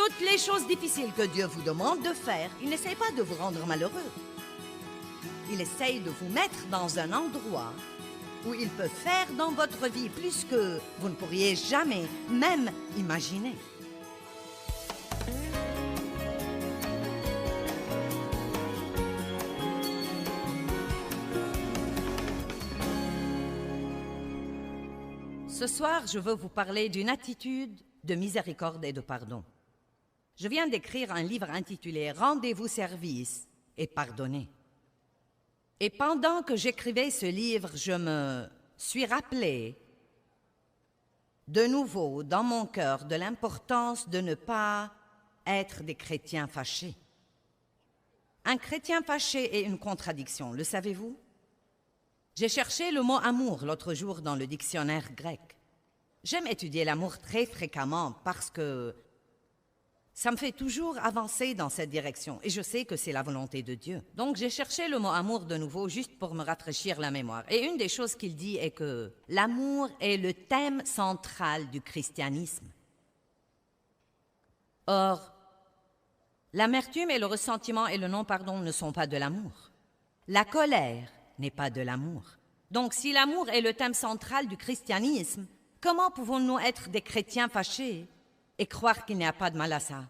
Toutes les choses difficiles que Dieu vous demande de faire, il n'essaie pas de vous rendre malheureux. Il essaye de vous mettre dans un endroit où il peut faire dans votre vie plus que vous ne pourriez jamais même imaginer. Ce soir, je veux vous parler d'une attitude de miséricorde et de pardon. Je viens d'écrire un livre intitulé « Rendez-vous service et pardonnez ». Et pendant que j'écrivais ce livre, je me suis rappelé de nouveau dans mon cœur de l'importance de ne pas être des chrétiens fâchés. Un chrétien fâché est une contradiction, le savez-vous? J'ai cherché le mot « amour » l'autre jour dans le dictionnaire grec. J'aime étudier l'amour très fréquemment parce que ça me fait toujours avancer dans cette direction et je sais que c'est la volonté de Dieu. Donc j'ai cherché le mot « amour » de nouveau juste pour me rafraîchir la mémoire. Et une des choses qu'il dit est que l'amour est le thème central du christianisme. Or, l'amertume et le ressentiment et le non-pardon ne sont pas de l'amour. La colère n'est pas de l'amour. Donc si l'amour est le thème central du christianisme, comment pouvons-nous être des chrétiens fâchés et croire qu'il n'y a pas de mal à ça?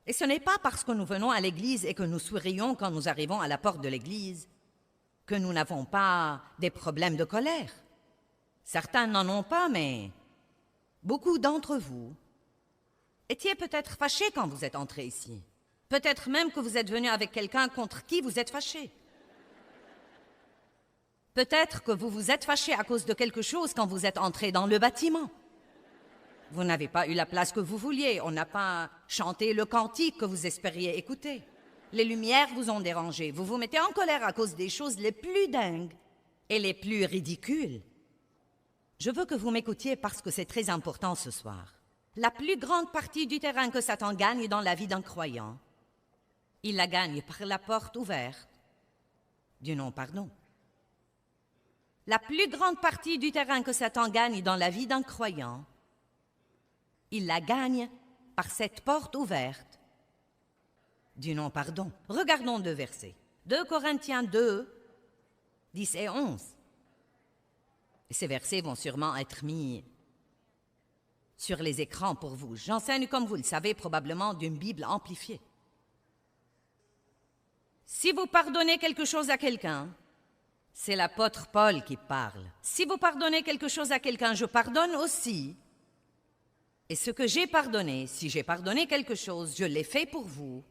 Et ce n'est pas parce que nous venons à l'église et que nous sourions quand nous arrivons à la porte de l'église que nous n'avons pas des problèmes de colère. Certains n'en ont pas, mais beaucoup d'entre vous étiez peut-être fâchés quand vous êtes entrés ici. Peut-être même que vous êtes venus avec quelqu'un contre qui vous êtes fâchés. Peut-être que vous vous êtes fâchés à cause de quelque chose quand vous êtes entrés dans le bâtiment. Vous n'avez pas eu la place que vous vouliez, on n'a pas chanté le cantique que vous espériez écouter. Les lumières vous ont dérangé, vous vous mettez en colère à cause des choses les plus dingues et les plus ridicules. Je veux que vous m'écoutiez parce que c'est très important ce soir. La plus grande partie du terrain que Satan gagne dans la vie d'un croyant, il la gagne par la porte ouverte du non-pardon. La plus grande partie du terrain que Satan gagne dans la vie d'un croyant, il la gagne par cette porte ouverte du non-pardon. Regardons 2 versets. 2 Corinthiens 2, 10 et 11. Et ces versets vont sûrement être mis sur les écrans pour vous. J'enseigne, comme vous le savez, probablement d'une Bible amplifiée. Si vous pardonnez quelque chose à quelqu'un, c'est l'apôtre Paul qui parle. Si vous pardonnez quelque chose à quelqu'un, je pardonne aussi. Et ce que j'ai pardonné, si j'ai pardonné quelque chose, je l'ai fait pour vous,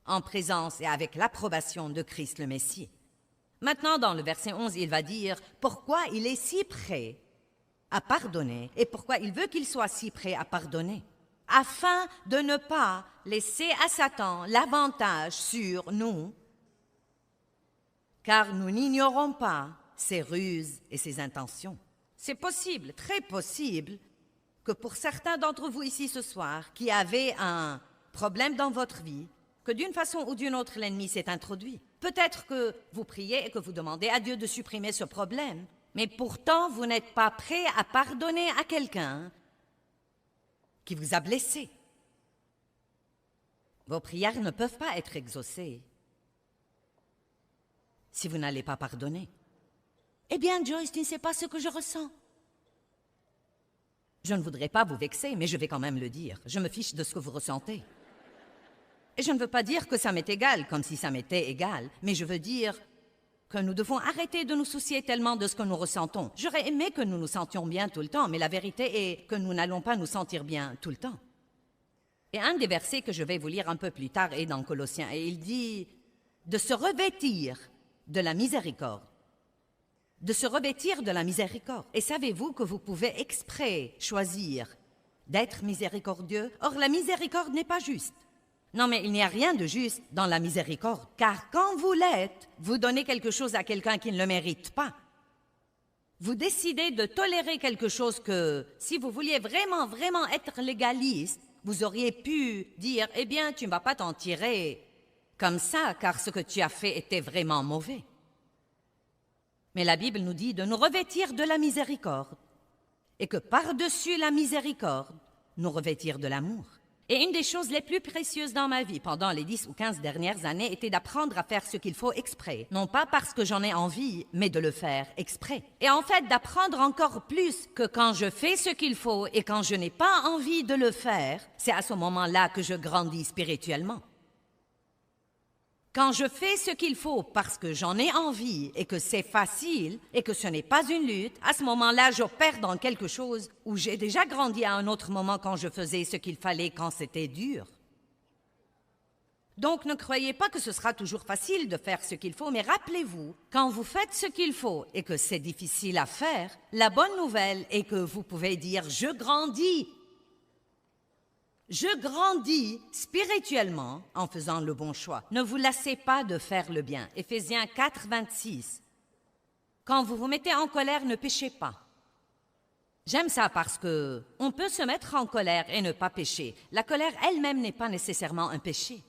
en présence et avec l'approbation de Christ le Messie. Maintenant, dans le verset 11, il va dire pourquoi il est si prêt à pardonner et pourquoi il veut qu'il soit si prêt à pardonner, afin de ne pas laisser à Satan l'avantage sur nous, car nous n'ignorons pas ses ruses et ses intentions. C'est possible, très possible, que pour certains d'entre vous ici ce soir qui avaient un problème dans votre vie, que d'une façon ou d'une autre l'ennemi s'est introduit. Peut-être que vous priez et que vous demandez à Dieu de supprimer ce problème, mais pourtant vous n'êtes pas prêt à pardonner à quelqu'un qui vous a blessé. Vos prières ne peuvent pas être exaucées si vous n'allez pas pardonner. Eh bien, Joyce, tu ne sais pas ce que je ressens. Je ne voudrais pas vous vexer, mais je vais quand même le dire. Je me fiche de ce que vous ressentez. Et je ne veux pas dire que ça m'est égal, comme si ça m'était égal, mais je veux dire que nous devons arrêter de nous soucier tellement de ce que nous ressentons. J'aurais aimé que nous nous sentions bien tout le temps, mais la vérité est que nous n'allons pas nous sentir bien tout le temps. Et un des versets que je vais vous lire un peu plus tard est dans Colossiens, et il dit de se revêtir de la miséricorde. De se revêtir de la miséricorde. Et savez-vous que vous pouvez exprès choisir d'être miséricordieux? Or, la miséricorde n'est pas juste. Non, mais il n'y a rien de juste dans la miséricorde, car quand vous l'êtes, vous donnez quelque chose à quelqu'un qui ne le mérite pas. Vous décidez de tolérer quelque chose que, si vous vouliez vraiment, vraiment être légaliste, vous auriez pu dire, eh bien, tu ne vas pas t'en tirer comme ça, car ce que tu as fait était vraiment mauvais. Mais la Bible nous dit de nous revêtir de la miséricorde et que par-dessus la miséricorde, nous revêtir de l'amour. Et une des choses les plus précieuses dans ma vie pendant les 10 ou 15 dernières années était d'apprendre à faire ce qu'il faut exprès. Non pas parce que j'en ai envie, mais de le faire exprès. Et en fait, d'apprendre encore plus que quand je fais ce qu'il faut et quand je n'ai pas envie de le faire, c'est à ce moment-là que je grandis spirituellement. Quand je fais ce qu'il faut parce que j'en ai envie et que c'est facile et que ce n'est pas une lutte, à ce moment-là, j'opère dans quelque chose où j'ai déjà grandi à un autre moment quand je faisais ce qu'il fallait quand c'était dur. Donc ne croyez pas que ce sera toujours facile de faire ce qu'il faut, mais rappelez-vous, quand vous faites ce qu'il faut et que c'est difficile à faire, la bonne nouvelle est que vous pouvez dire « je grandis ». Je grandis spirituellement en faisant le bon choix. Ne vous lassez pas de faire le bien. Éphésiens 4, 26. Quand vous vous mettez en colère, ne péchez pas. J'aime ça parce que on peut se mettre en colère et ne pas pécher. La colère elle-même n'est pas nécessairement un péché.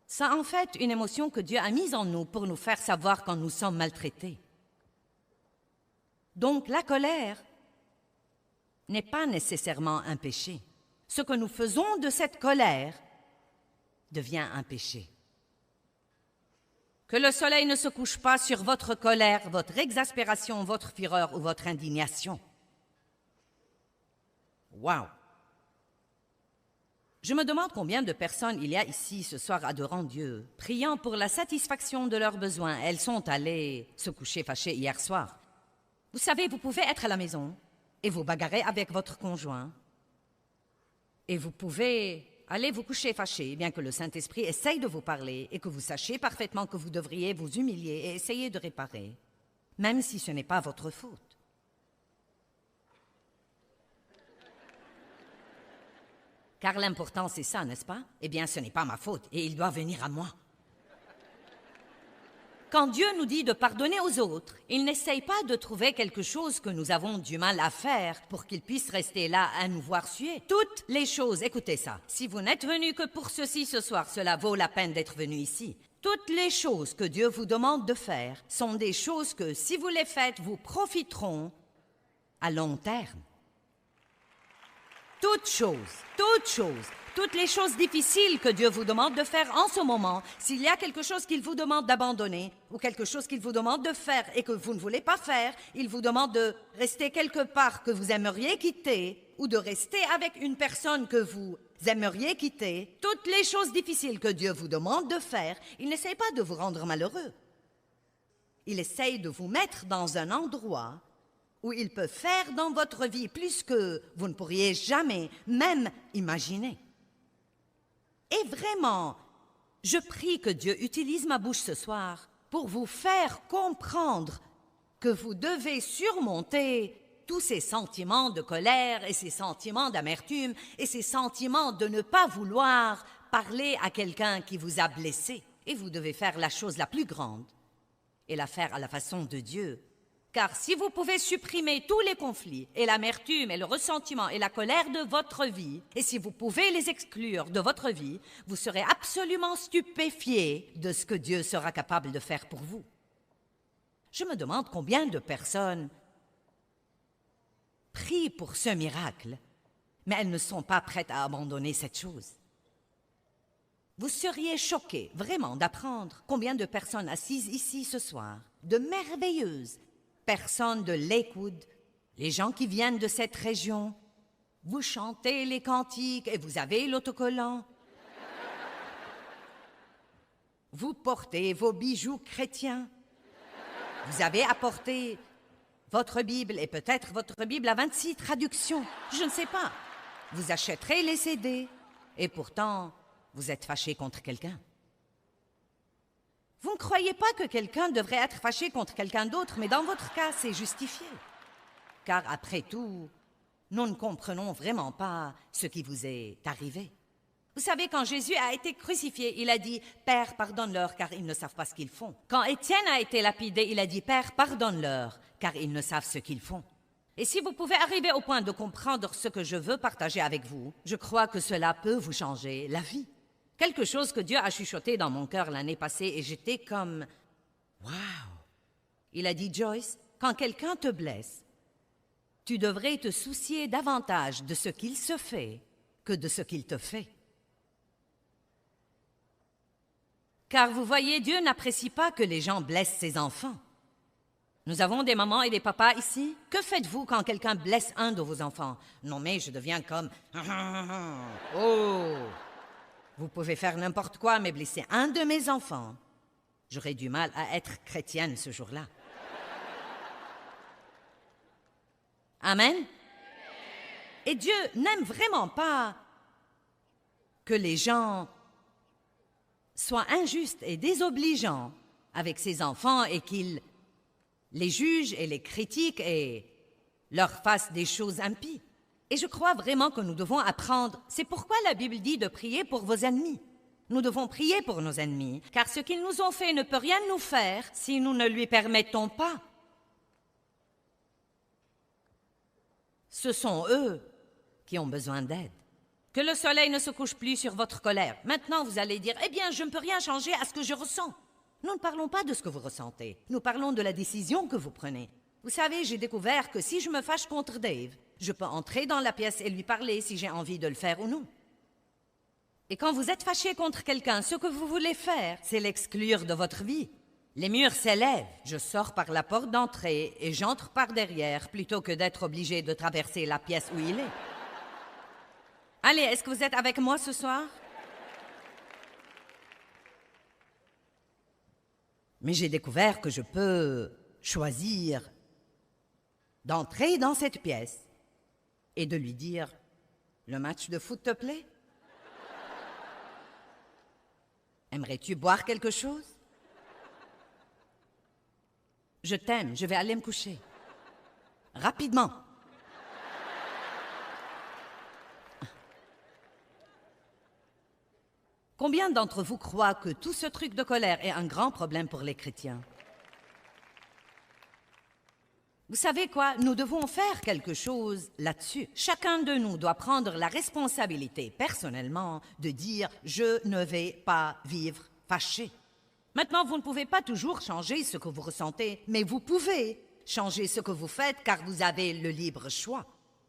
C'est en fait une émotion que Dieu a mise en nous pour nous faire savoir quand nous sommes maltraités. Donc la colère n'est pas nécessairement un péché. Ce que nous faisons de cette colère devient un péché. Que le soleil ne se couche pas sur votre colère, votre exaspération, votre fureur ou votre indignation. Wow! Je me demande combien de personnes il y a ici ce soir adorant Dieu, priant pour la satisfaction de leurs besoins. Elles sont allées se coucher fâchées hier soir. Vous savez, vous pouvez être à la maison et vous bagarrer avec votre conjoint. Et vous pouvez aller vous coucher fâché, bien que le Saint-Esprit essaye de vous parler et que vous sachiez parfaitement que vous devriez vous humilier et essayer de réparer, même si ce n'est pas votre faute. Car l'important, c'est ça, n'est-ce pas? Eh bien, ce n'est pas ma faute et il doit venir à moi. Quand Dieu nous dit de pardonner aux autres, il n'essaye pas de trouver quelque chose que nous avons du mal à faire pour qu'il puisse rester là à nous voir suer. Toutes les choses, écoutez ça, si vous n'êtes venu que pour ceci ce soir, cela vaut la peine d'être venu ici. Toutes les choses que Dieu vous demande de faire sont des choses que, si vous les faites, vous profiteront à long terme. Toutes les choses difficiles que Dieu vous demande de faire en ce moment, s'il y a quelque chose qu'il vous demande d'abandonner ou quelque chose qu'il vous demande de faire et que vous ne voulez pas faire, il vous demande de rester quelque part que vous aimeriez quitter ou de rester avec une personne que vous aimeriez quitter. Toutes les choses difficiles que Dieu vous demande de faire, il n'essaie pas de vous rendre malheureux. Il essaye de vous mettre dans un endroit où il peut faire dans votre vie plus que vous ne pourriez jamais même imaginer. Et vraiment, je prie que Dieu utilise ma bouche ce soir pour vous faire comprendre que vous devez surmonter tous ces sentiments de colère et ces sentiments d'amertume et ces sentiments de ne pas vouloir parler à quelqu'un qui vous a blessé. Et vous devez faire la chose la plus grande et la faire à la façon de Dieu. Car si vous pouvez supprimer tous les conflits et l'amertume et le ressentiment et la colère de votre vie, et si vous pouvez les exclure de votre vie, vous serez absolument stupéfiés de ce que Dieu sera capable de faire pour vous. Je me demande combien de personnes prient pour ce miracle, mais elles ne sont pas prêtes à abandonner cette chose. Vous seriez choqués, vraiment, d'apprendre combien de personnes assises ici ce soir, de merveilleuses personnes de Lakewood, les gens qui viennent de cette région, vous chantez les cantiques et vous avez l'autocollant. Vous portez vos bijoux chrétiens. Vous avez apporté votre Bible et peut-être votre Bible à 26 traductions. Je ne sais pas. Vous achèterez les CD et pourtant, vous êtes fâché contre quelqu'un. Vous ne croyez pas que quelqu'un devrait être fâché contre quelqu'un d'autre, mais dans votre cas, c'est justifié. Car après tout, nous ne comprenons vraiment pas ce qui vous est arrivé. Vous savez, quand Jésus a été crucifié, il a dit « Père, pardonne-leur, car ils ne savent pas ce qu'ils font. » Quand Étienne a été lapidé, il a dit « Père, pardonne-leur, car ils ne savent ce qu'ils font. » Et si vous pouvez arriver au point de comprendre ce que je veux partager avec vous, je crois que cela peut vous changer la vie. Quelque chose que Dieu a chuchoté dans mon cœur l'année passée et j'étais comme « Wow! » Il a dit « Joyce, quand quelqu'un te blesse, tu devrais te soucier davantage de ce qu'il se fait que de ce qu'il te fait. Car vous voyez, Dieu n'apprécie pas que les gens blessent ses enfants. Nous avons des mamans et des papas ici. Que faites-vous quand quelqu'un blesse un de vos enfants? Non mais je deviens comme... Oh! Vous pouvez faire n'importe quoi, mais blesser un de mes enfants. J'aurais du mal à être chrétienne ce jour-là. Amen? Et Dieu n'aime vraiment pas que les gens soient injustes et désobligeants avec ses enfants et qu'ils les jugent et les critiquent et leur fassent des choses impies. Et je crois vraiment que nous devons apprendre. C'est pourquoi la Bible dit de prier pour vos ennemis. Nous devons prier pour nos ennemis, car ce qu'ils nous ont fait ne peut rien nous faire si nous ne lui permettons pas. Ce sont eux qui ont besoin d'aide. Que le soleil ne se couche plus sur votre colère. Maintenant, vous allez dire, eh bien, je ne peux rien changer à ce que je ressens. Nous ne parlons pas de ce que vous ressentez. Nous parlons de la décision que vous prenez. Vous savez, j'ai découvert que si je me fâche contre Dave, je peux entrer dans la pièce et lui parler si j'ai envie de le faire ou non. Et quand vous êtes fâché contre quelqu'un, ce que vous voulez faire, c'est l'exclure de votre vie. Les murs s'élèvent. Je sors par la porte d'entrée et j'entre par derrière plutôt que d'être obligé de traverser la pièce où il est. Allez, est-ce que vous êtes avec moi ce soir? Mais j'ai découvert que je peux choisir d'entrer dans cette pièce et de lui dire « Le match de foot te plaît? Aimerais-tu boire quelque chose? Je t'aime, je vais aller me coucher. Rapidement. » Combien d'entre vous croient que tout ce truc de colère est un grand problème pour les chrétiens? Vous savez quoi? Nous devons faire quelque chose là-dessus. Chacun de nous doit prendre la responsabilité, personnellement, de dire « Je ne vais pas vivre fâché ». Maintenant, vous ne pouvez pas toujours changer ce que vous ressentez, mais vous pouvez changer ce que vous faites car vous avez le libre choix.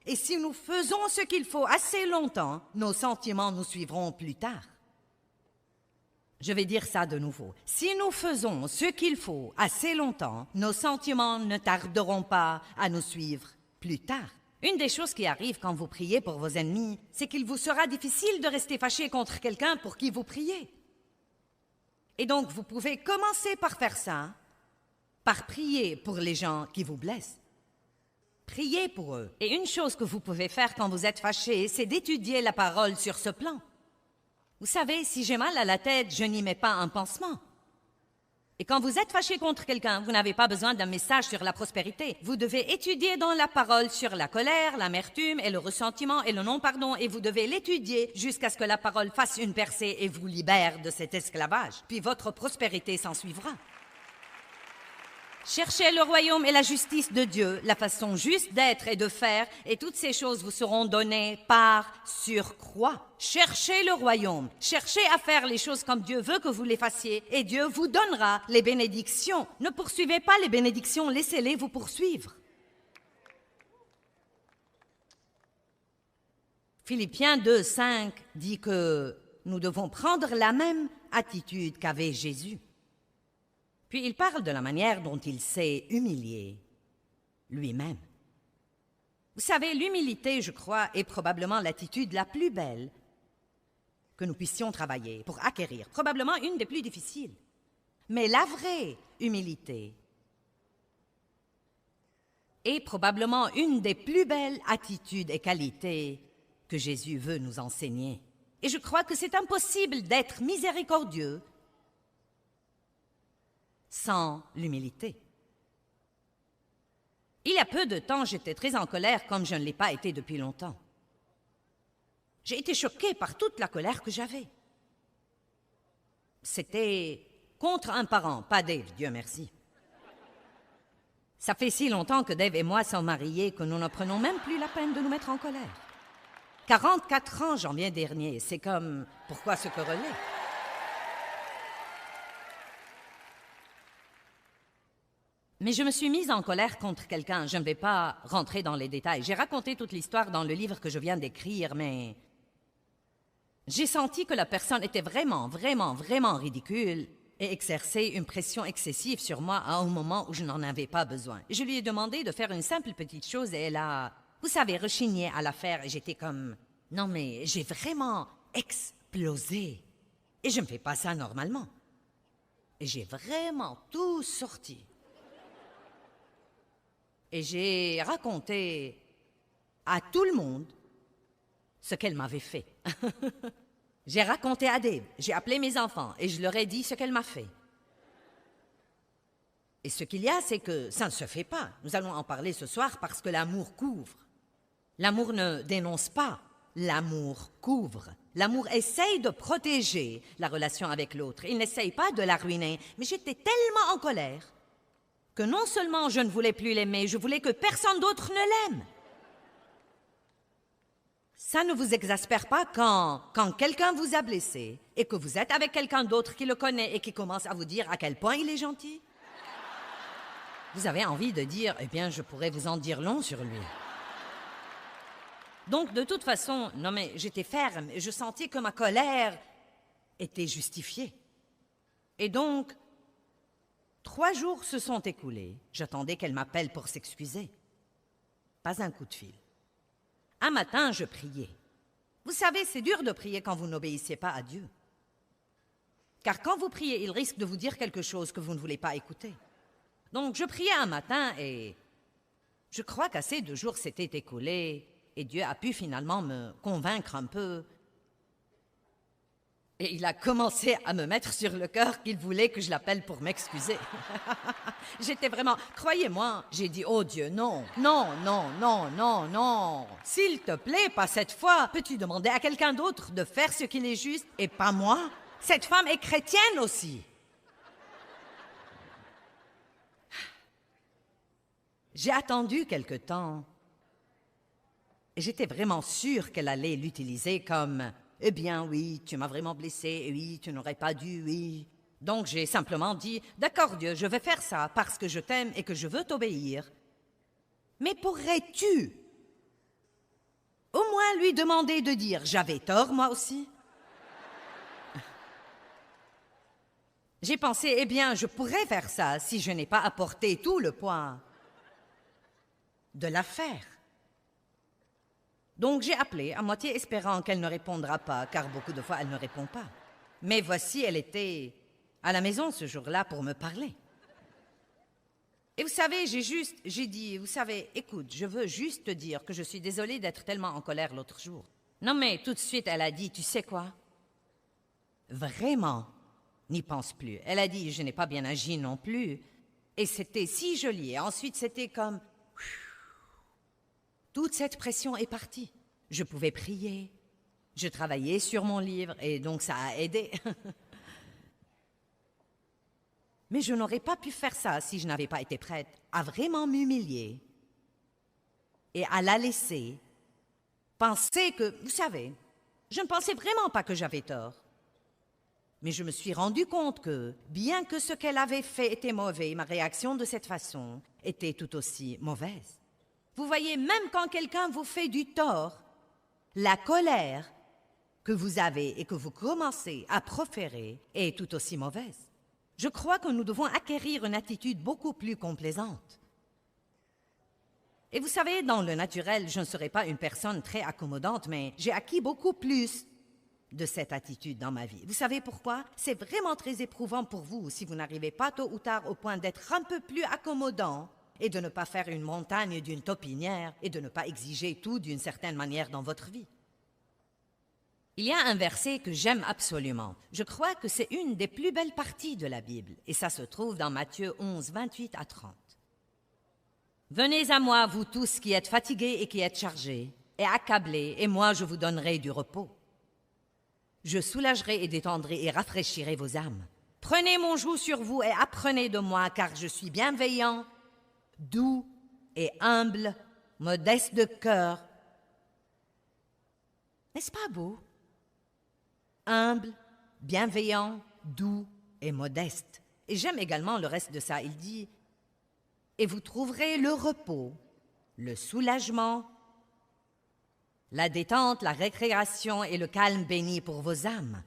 Et si nous faisons ce qu'il faut assez longtemps, nos sentiments nous suivront plus tard. Je vais dire ça de nouveau. Si nous faisons ce qu'il faut assez longtemps, nos sentiments ne tarderont pas à nous suivre plus tard. Une des choses qui arrive quand vous priez pour vos ennemis, c'est qu'il vous sera difficile de rester fâché contre quelqu'un pour qui vous priez. Et donc, vous pouvez commencer par faire ça, par prier pour les gens qui vous blessent. Priez pour eux. Et une chose que vous pouvez faire quand vous êtes fâché, c'est d'étudier la parole sur ce plan. Vous savez, si j'ai mal à la tête, je n'y mets pas un pansement. Et quand vous êtes fâché contre quelqu'un, vous n'avez pas besoin d'un message sur la prospérité. Vous devez étudier dans la parole sur la colère, l'amertume et le ressentiment et le non-pardon, et vous devez l'étudier jusqu'à ce que la parole fasse une percée et vous libère de cet esclavage. Puis votre prospérité s'en suivra. Cherchez le royaume et la justice de Dieu, la façon juste d'être et de faire, et toutes ces choses vous seront données par surcroît. Cherchez le royaume, cherchez à faire les choses comme Dieu veut que vous les fassiez, et Dieu vous donnera les bénédictions. Ne poursuivez pas les bénédictions, laissez-les vous poursuivre. Philippiens 2:5 dit que nous devons prendre la même attitude qu'avait Jésus. Puis il parle de la manière dont il s'est humilié lui-même. Vous savez, l'humilité, je crois, est probablement l'attitude la plus belle que nous puissions travailler pour acquérir, probablement une des plus difficiles. Mais la vraie humilité est probablement une des plus belles attitudes et qualités que Jésus veut nous enseigner. Et je crois que c'est impossible d'être miséricordieux sans l'humilité. Il y a peu de temps, j'étais très en colère comme je ne l'ai pas été depuis longtemps. J'ai été choquée par toute la colère que j'avais. C'était contre un parent, pas Dave, Dieu merci. Ça fait si longtemps que Dave et moi sommes mariés que nous ne prenons même plus la peine de nous mettre en colère. 44 ans, janvier dernier, c'est comme, pourquoi se quereller? Mais je me suis mise en colère contre quelqu'un. Je ne vais pas rentrer dans les détails. J'ai raconté toute l'histoire dans le livre que je viens d'écrire, mais J'ai senti que la personne était vraiment, vraiment, vraiment ridicule et exerçait une pression excessive sur moi à un moment où je n'en avais pas besoin. Je lui ai demandé de faire une simple petite chose et elle a, vous savez, rechigné à la faire et j'étais comme, non mais j'ai vraiment explosé. Et je ne fais pas ça normalement. Et j'ai vraiment tout sorti. Et j'ai raconté à tout le monde ce qu'elle m'avait fait. J'ai raconté à Dave, j'ai appelé mes enfants et je leur ai dit ce qu'elle m'a fait. Et ce qu'il y a, c'est que ça ne se fait pas. Nous allons en parler ce soir parce que l'amour couvre. L'amour ne dénonce pas, l'amour couvre. L'amour essaye de protéger la relation avec l'autre. Il n'essaye pas de la ruiner. Mais j'étais tellement en colère que non seulement je ne voulais plus l'aimer, je voulais que personne d'autre ne l'aime. Ça ne vous exaspère pas quand quelqu'un vous a blessé et que vous êtes avec quelqu'un d'autre qui le connaît et qui commence à vous dire à quel point il est gentil? Vous avez envie de dire, eh bien, je pourrais vous en dire long sur lui. Donc, de toute façon, non mais j'étais ferme et je sentais que ma colère était justifiée. Et donc, 3 jours se sont écoulés. J'attendais qu'elle m'appelle pour s'excuser. Pas un coup de fil. Un matin, je priais. Vous savez, c'est dur de prier quand vous n'obéissez pas à Dieu. Car quand vous priez, il risque de vous dire quelque chose que vous ne voulez pas écouter. Donc, je priais un matin et je crois qu'assez de jours s'étaient écoulés et Dieu a pu finalement me convaincre un peu. Et il a commencé à me mettre sur le cœur qu'il voulait que je l'appelle pour m'excuser. J'étais vraiment... Croyez-moi, j'ai dit, oh Dieu, non, non, non, non, non, non. S'il te plaît, pas cette fois. Peux-tu demander à quelqu'un d'autre de faire ce qu'il est juste et pas moi? Cette femme est chrétienne aussi. J'ai attendu quelque temps. Et j'étais vraiment sûre qu'elle allait l'utiliser comme... Eh bien, oui, tu m'as vraiment blessé, oui, tu n'aurais pas dû, oui. Donc j'ai simplement dit, d'accord Dieu, je vais faire ça parce que je t'aime et que je veux t'obéir. Mais pourrais-tu au moins lui demander de dire, j'avais tort moi aussi? J'ai pensé, eh bien, je pourrais faire ça si je n'ai pas apporté tout le poids de l'affaire. Donc j'ai appelé, à moitié espérant qu'elle ne répondra pas, car beaucoup de fois elle ne répond pas. Mais voici, elle était à la maison ce jour-là pour me parler. Et vous savez, j'ai dit, vous savez, écoute, je veux juste te dire que je suis désolée d'être tellement en colère l'autre jour. Non mais tout de suite, elle a dit, tu sais quoi? Vraiment, n'y pense plus. Elle a dit, je n'ai pas bien agi non plus. Et c'était si joli. Et ensuite, c'était comme... Toute cette pression est partie. Je pouvais prier. Je travaillais sur mon livre et donc ça a aidé. Mais je n'aurais pas pu faire ça si je n'avais pas été prête à vraiment m'humilier et à la laisser penser que, vous savez, je ne pensais vraiment pas que j'avais tort. Mais je me suis rendu compte que, bien que ce qu'elle avait fait était mauvais, ma réaction de cette façon était tout aussi mauvaise. Vous voyez, même quand quelqu'un vous fait du tort, la colère que vous avez et que vous commencez à proférer est tout aussi mauvaise. Je crois que nous devons acquérir une attitude beaucoup plus complaisante. Et vous savez, dans le naturel, je ne serai pas une personne très accommodante, mais j'ai acquis beaucoup plus de cette attitude dans ma vie. Vous savez pourquoi? C'est vraiment très éprouvant pour vous si vous n'arrivez pas tôt ou tard au point d'être un peu plus accommodant et de ne pas faire une montagne d'une taupinière et de ne pas exiger tout d'une certaine manière dans votre vie. Il y a un verset que j'aime absolument. Je crois que c'est une des plus belles parties de la Bible et ça se trouve dans Matthieu 11, 28 à 30. « Venez à moi, vous tous qui êtes fatigués et qui êtes chargés et accablés, et moi je vous donnerai du repos. Je soulagerai et détendrai et rafraîchirai vos âmes. Prenez mon joug sur vous et apprenez de moi, car je suis bienveillant, doux et humble, modeste de cœur. » N'est-ce pas beau? Humble, bienveillant, doux et modeste. Et j'aime également le reste de ça. Il dit, « Et vous trouverez le repos, le soulagement, la détente, la récréation et le calme béni pour vos âmes.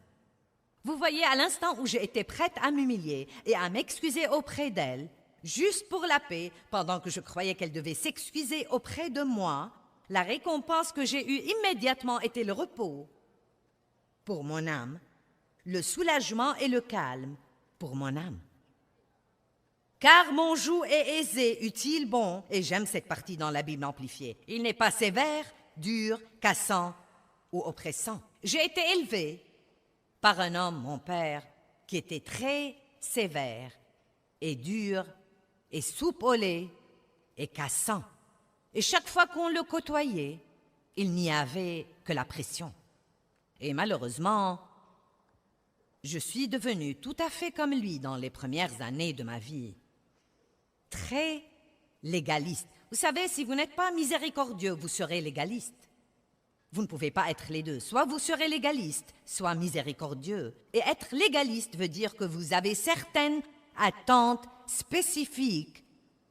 Vous voyez, à l'instant où j'ai été prête à m'humilier et à m'excuser auprès d'elle, juste pour la paix, pendant que je croyais qu'elle devait s'excuser auprès de moi, la récompense que j'ai eue immédiatement était le repos pour mon âme, le soulagement et le calme pour mon âme. Car mon joug est aisé, utile, bon, et j'aime cette partie dans la Bible amplifiée. Il n'est pas sévère, dur, cassant ou oppressant. J'ai été élevée par un homme, mon père, qui était très sévère et dur et soupolé et cassant. Et chaque fois qu'on le côtoyait, il n'y avait que la pression. Et malheureusement, je suis devenue tout à fait comme lui dans les premières années de ma vie. Très légaliste. Vous savez, si vous n'êtes pas miséricordieux, vous serez légaliste. Vous ne pouvez pas être les deux. Soit vous serez légaliste, soit miséricordieux. Et être légaliste veut dire que vous avez certaines attentes spécifiques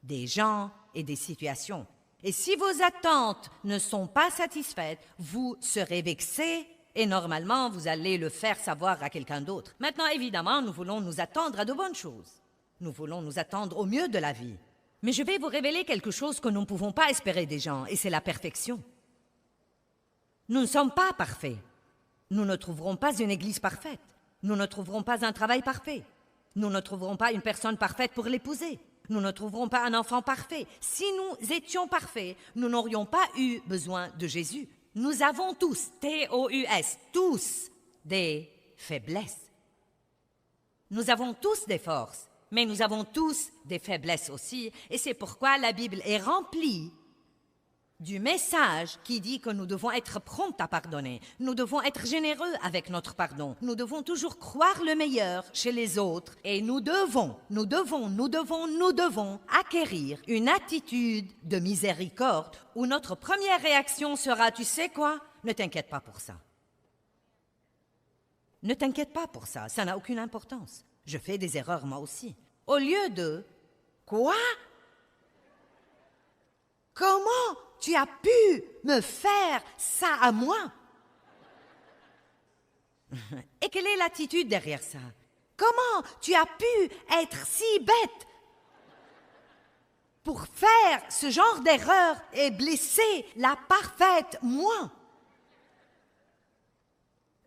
des gens et des situations. Et si vos attentes ne sont pas satisfaites, vous serez vexé et normalement, vous allez le faire savoir à quelqu'un d'autre. Maintenant, évidemment, nous voulons nous attendre à de bonnes choses. Nous voulons nous attendre au mieux de la vie. Mais je vais vous révéler quelque chose que nous ne pouvons pas espérer des gens, et c'est la perfection. Nous ne sommes pas parfaits. Nous ne trouverons pas une église parfaite. Nous ne trouverons pas un travail parfait. Nous ne trouverons pas une personne parfaite pour l'épouser. Nous ne trouverons pas un enfant parfait. Si nous étions parfaits, nous n'aurions pas eu besoin de Jésus. Nous avons tous, T-O-U-S, tous des faiblesses. Nous avons tous des forces, mais nous avons tous des faiblesses aussi. Et c'est pourquoi la Bible est remplie du message qui dit que nous devons être prompts à pardonner. Nous devons être généreux avec notre pardon. Nous devons toujours croire le meilleur chez les autres. Et nous devons acquérir une attitude de miséricorde où notre première réaction sera, tu sais quoi? Ne t'inquiète pas pour ça. Ne t'inquiète pas pour ça, ça n'a aucune importance. Je fais des erreurs moi aussi. Au lieu de, quoi? Comment tu as pu me faire ça à moi? Et quelle est l'attitude derrière ça? Comment tu as pu être si bête pour faire ce genre d'erreur et blesser la parfaite moi?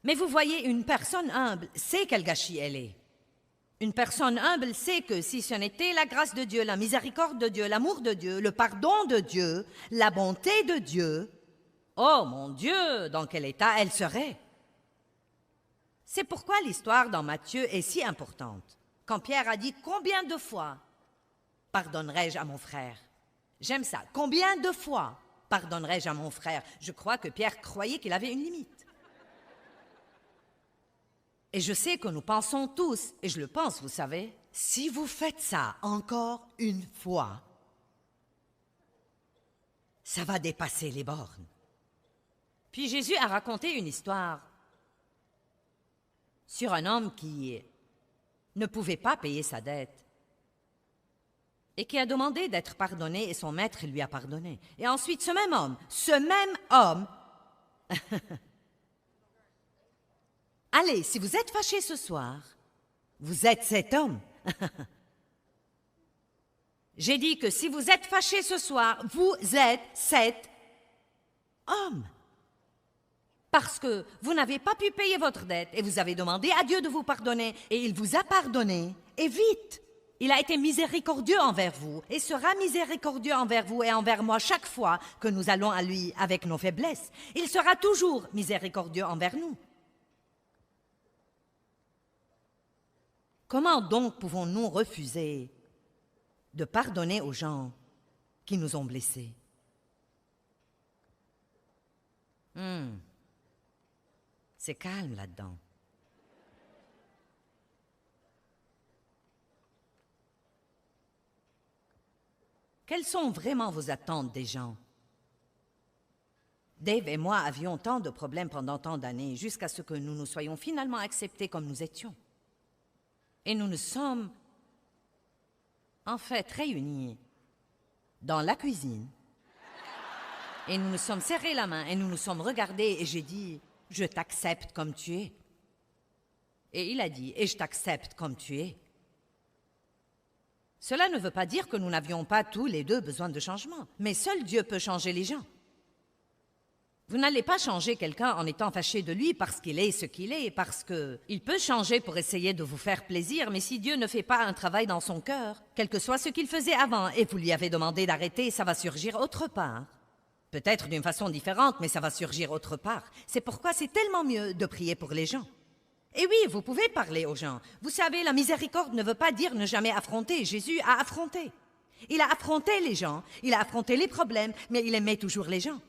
Mais vous voyez, une personne humble sait quel gâchis elle est. Une personne humble sait que si ce n'était la grâce de Dieu, la miséricorde de Dieu, l'amour de Dieu, le pardon de Dieu, la bonté de Dieu, oh mon Dieu, dans quel état elle serait? C'est pourquoi l'histoire dans Matthieu est si importante. Quand Pierre a dit « Combien de fois pardonnerai-je à mon frère ?» J'aime ça. « Combien de fois pardonnerai-je à mon frère ?» Je crois que Pierre croyait qu'il avait une limite. Et je sais que nous pensons tous, et je le pense, vous savez, si vous faites ça encore une fois, ça va dépasser les bornes. Puis Jésus a raconté une histoire sur un homme qui ne pouvait pas payer sa dette et qui a demandé d'être pardonné et son maître lui a pardonné. Et ensuite, ce même homme, allez, si vous êtes fâché ce soir, vous êtes cet homme. J'ai dit que si vous êtes fâché ce soir, vous êtes cet homme. Parce que vous n'avez pas pu payer votre dette et vous avez demandé à Dieu de vous pardonner et il vous a pardonné, et vite. Il a été miséricordieux envers vous et sera miséricordieux envers vous et envers moi chaque fois que nous allons à lui avec nos faiblesses. Il sera toujours miséricordieux envers nous. Comment donc pouvons-nous refuser de pardonner aux gens qui nous ont blessés? C'est calme là-dedans. Quelles sont vraiment vos attentes des gens? Dave et moi avions tant de problèmes pendant tant d'années jusqu'à ce que nous nous soyons finalement acceptés comme nous étions. Et nous nous sommes en fait réunis dans la cuisine Et nous nous sommes serrés la main et nous nous sommes regardés et j'ai dit « Je t'accepte comme tu es ». Et il a dit « Et je t'accepte comme tu es ». Cela ne veut pas dire que nous n'avions pas tous les deux besoin de changement, mais seul Dieu peut changer les gens. Vous n'allez pas changer quelqu'un en étant fâché de lui parce qu'il est ce qu'il est, parce qu'il peut changer pour essayer de vous faire plaisir, mais si Dieu ne fait pas un travail dans son cœur, quel que soit ce qu'il faisait avant, et vous lui avez demandé d'arrêter, ça va surgir autre part. Peut-être d'une façon différente, mais ça va surgir autre part. C'est pourquoi c'est tellement mieux de prier pour les gens. Et oui, vous pouvez parler aux gens. Vous savez, la miséricorde ne veut pas dire ne jamais affronter. Jésus a affronté. Il a affronté les gens, il a affronté les problèmes, mais il aimait toujours les gens.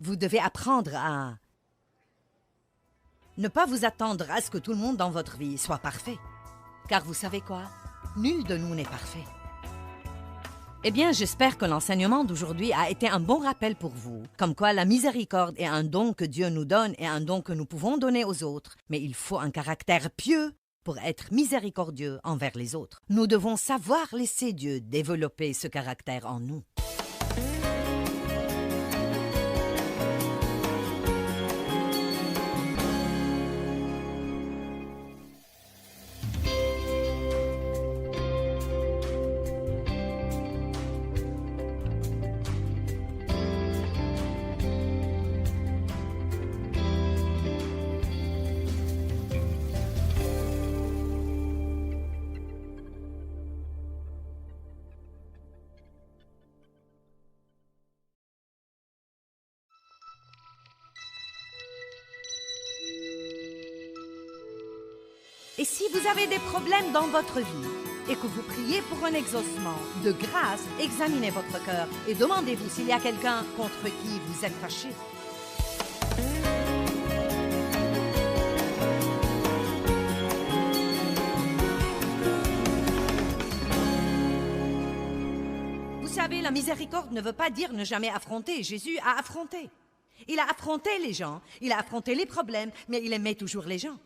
Vous devez apprendre à ne pas vous attendre à ce que tout le monde dans votre vie soit parfait. Car vous savez quoi? Nul de nous n'est parfait. Eh bien, j'espère que l'enseignement d'aujourd'hui a été un bon rappel pour vous, comme quoi la miséricorde est un don que Dieu nous donne et un don que nous pouvons donner aux autres, mais il faut un caractère pieux pour être miséricordieux envers les autres. Nous devons savoir laisser Dieu développer ce caractère en nous. Et si vous avez des problèmes dans votre vie et que vous priez pour un exaucement, de grâce, examinez votre cœur et demandez-vous s'il y a quelqu'un contre qui vous êtes fâché. Vous savez, la miséricorde ne veut pas dire ne jamais affronter. Jésus a affronté. Il a affronté les gens, il a affronté les problèmes, mais il aimait toujours les gens.